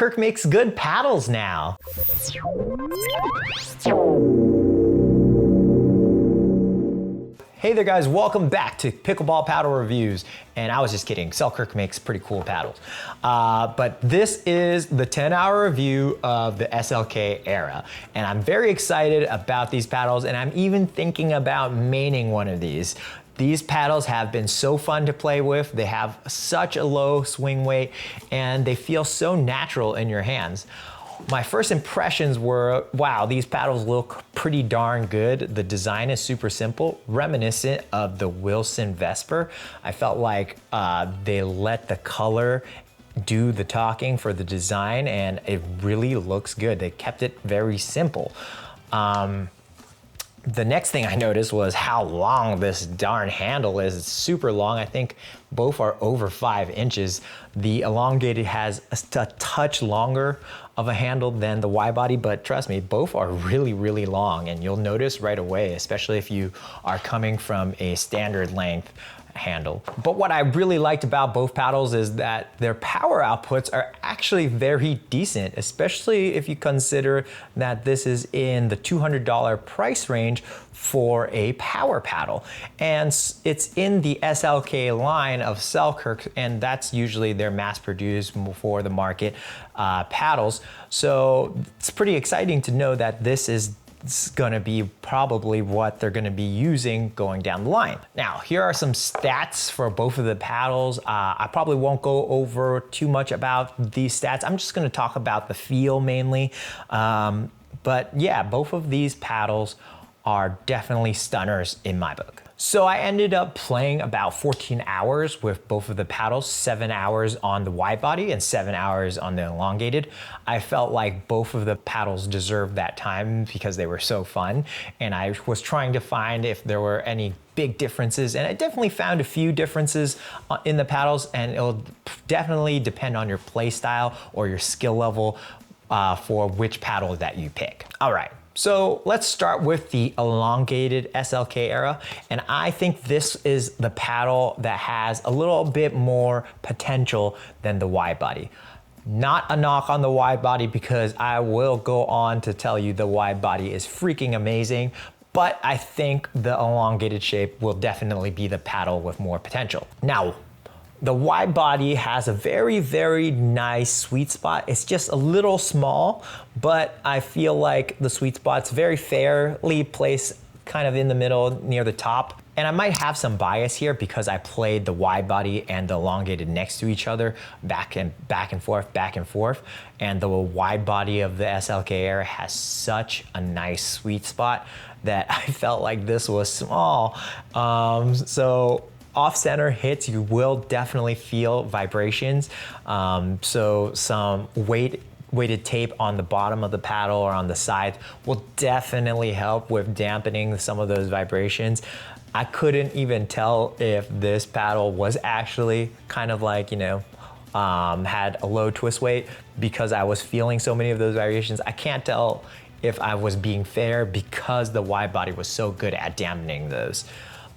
SLK makes good paddles now. Hey there guys, welcome back to Pickleball Paddle Reviews. And I was just kidding, SLK makes pretty cool paddles. But this is the 10-hour review of the SLK ERA. And I'm very excited about these paddles, and I'm even thinking about maining one of these. These paddles have been so fun to play with. They have such a low swing weight and they feel so natural in your hands. My first impressions were, wow, these paddles look pretty darn good. The design is super simple, reminiscent of the Wilson Vesper. I felt like they let the color do the talking for the design, and it really looks good. They kept it very simple. The next thing I noticed was how long this darn handle is. It's super long. I think both are over 5 inches. The elongated has a touch longer of a handle than the wide body, but trust me, both are really, really long, and you'll notice right away, especially if you are coming from a standard length handle. But what I really liked about both paddles is that their power outputs are actually very decent, especially if you consider that this is in the $200 price range for a power paddle. And it's in the SLK line of SLK, and that's usually their mass-produced for the market paddles. So it's pretty exciting to know that this is gonna be probably what they're gonna be using going down the line. Now, here are some stats for both of the paddles. I probably won't go over too much about these stats. I'm just gonna talk about the feel mainly. But yeah, both of these paddles are definitely stunners in my book. So I ended up playing about 14 hours with both of the paddles, 7 hours on the wide body and 7 hours on the elongated. I felt like both of the paddles deserved that time because they were so fun. And I was trying to find if there were any big differences, and I definitely found a few differences in the paddles, and it'll definitely depend on your play style or your skill level for which paddle that you pick. All right. So let's start with the elongated SLK ERA, and I think this is the paddle that has a little bit more potential than the wide body. Not a knock on the wide body, because I will go on to tell you the wide body is freaking amazing, but I think the elongated shape will definitely be the paddle with more potential. Now, the wide body has a very, very nice sweet spot. It's just a little small, but I feel like the sweet spot's very fairly placed kind of in the middle near the top. And I might have some bias here because I played the wide body and the elongated next to each other, back and forth. And the wide body of the SLK ERA has such a nice sweet spot that I felt like this was small. So off-center hits, you will definitely feel vibrations. So some weighted tape on the bottom of the paddle or on the side will definitely help with dampening some of those vibrations. I couldn't even tell if this paddle was actually kind of like, you know, had a low twist weight because I was feeling so many of those variations. I can't tell if I was being fair because the wide body was so good at dampening those.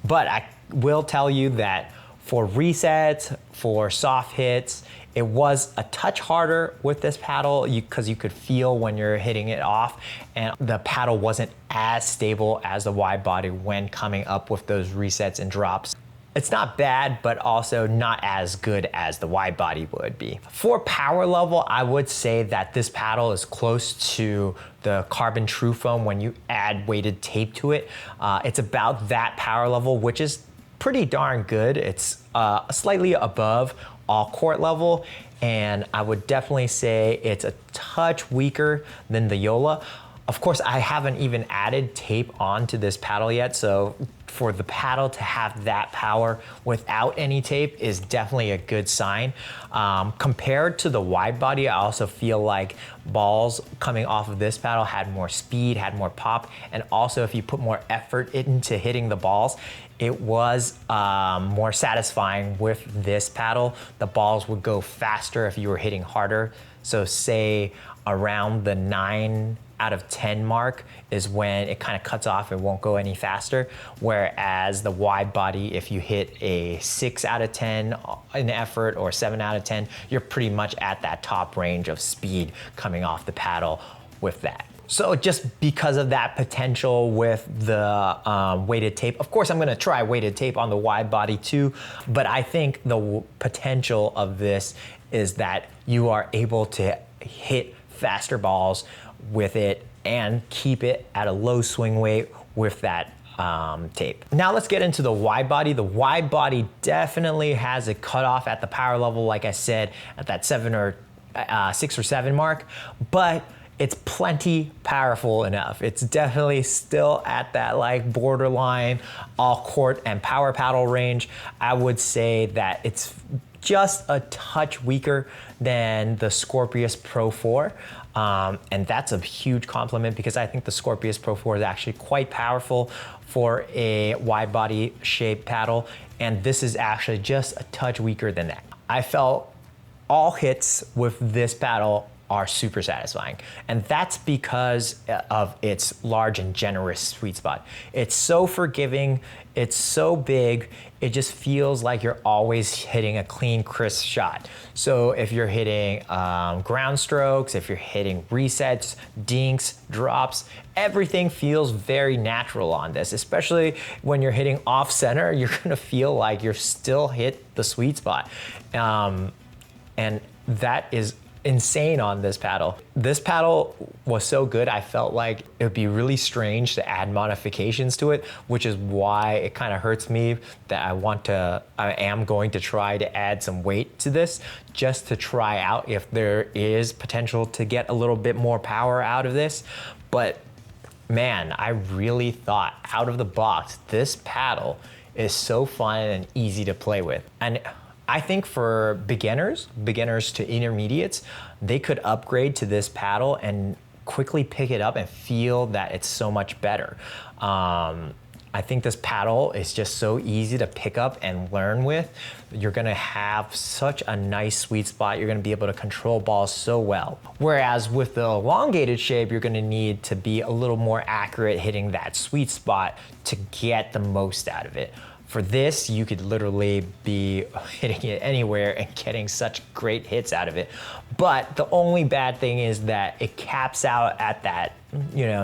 But I will tell you that for resets, for soft hits, it was a touch harder with this paddle because you could feel when you're hitting it off, and the paddle wasn't as stable as the wide body when coming up with those resets and drops. It's not bad, but also not as good as the wide body would be. For power level, I would say that this paddle is close to the carbon true foam when you add weighted tape to it. It's about that power level, which is pretty darn good. It's slightly above all court level, and I would definitely say it's a touch weaker than the Yola. Of course, I haven't even added tape onto this paddle yet, so for the paddle to have that power without any tape is definitely a good sign. Compared to the wide body, I also feel like balls coming off of this paddle had more speed, had more pop, and also if you put more effort into hitting the balls, it was more satisfying with this paddle. The balls would go faster if you were hitting harder. So say around the 9 out of 10 mark is when it kind of cuts off, it won't go any faster. Whereas the wide body, if you hit a 6 out of 10 in effort or 7 out of 10, you're pretty much at that top range of speed coming off the paddle with that. So just because of that potential with the weighted tape, of course I'm gonna try weighted tape on the wide body too, but I think the potential of this is that you are able to hit faster balls with it and keep it at a low swing weight with that tape. Now let's get into the wide body. The wide body definitely has a cutoff at the power level, like I said, at that 6 or 7 mark, but it's plenty powerful enough. It's definitely still at that like borderline all court and power paddle range. I would say that it's just a touch weaker than the Scorpius Pro 4. And that's a huge compliment because I think the Scorpius Pro 4 is actually quite powerful for a wide body shaped paddle. And this is actually just a touch weaker than that. I felt all hits with this paddle are super satisfying. And that's because of its large and generous sweet spot. It's so forgiving, it's so big, it just feels like you're always hitting a clean, crisp shot. So if you're hitting ground strokes, if you're hitting resets, dinks, drops, everything feels very natural on this, especially when you're hitting off center, you're gonna feel like you're still hit the sweet spot. And that is insane on this paddle. This paddle was so good, I felt like it would be really strange to add modifications to it, which is why it kind of hurts me that I am going to try to add some weight to this just to try out if there is potential to get a little bit more power out of this. But man, I really thought out of the box, this paddle is so fun and easy to play with. And I think for beginners to intermediates, they could upgrade to this paddle and quickly pick it up and feel that it's so much better. I think this paddle is just so easy to pick up and learn with. You're gonna have such a nice sweet spot. You're gonna be able to control balls so well. Whereas with the elongated shape, you're gonna need to be a little more accurate hitting that sweet spot to get the most out of it. For this, you could literally be hitting it anywhere and getting such great hits out of it. But the only bad thing is that it caps out at that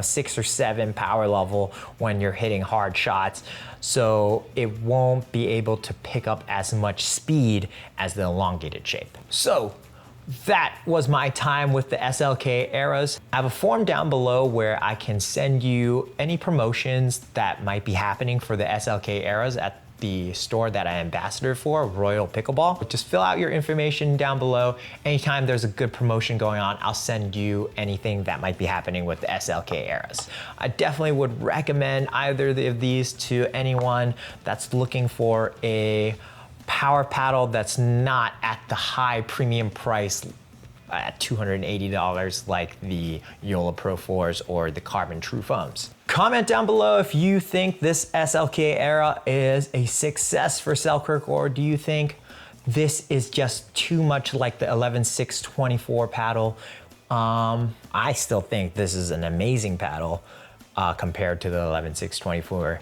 6 or 7 power level when you're hitting hard shots. So it won't be able to pick up as much speed as the elongated shape. So that was my time with the SLK ERAs. I have a form down below where I can send you any promotions that might be happening for the SLK ERAs at the store that I ambassador for, Royal Pickleball. Just fill out your information down below. Anytime there's a good promotion going on, I'll send you anything that might be happening with the SLK ERAs. I definitely would recommend either of these to anyone that's looking for a power paddle that's not at the high premium price at $280 like the Yola Pro 4s or the Carbon True Foams. Comment down below if you think this SLK ERA is a success for Selkirk, or do you think this is just too much like the 11.624 paddle. I still think this is an amazing paddle compared to the 11.624.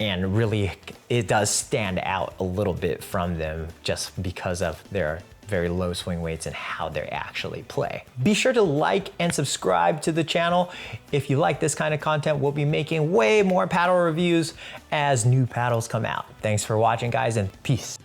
And really, it does stand out a little bit from them just because of their very low swing weights and how they actually play. Be sure to like and subscribe to the channel. If you like this kind of content, we'll be making way more paddle reviews as new paddles come out. Thanks for watching, guys, and peace.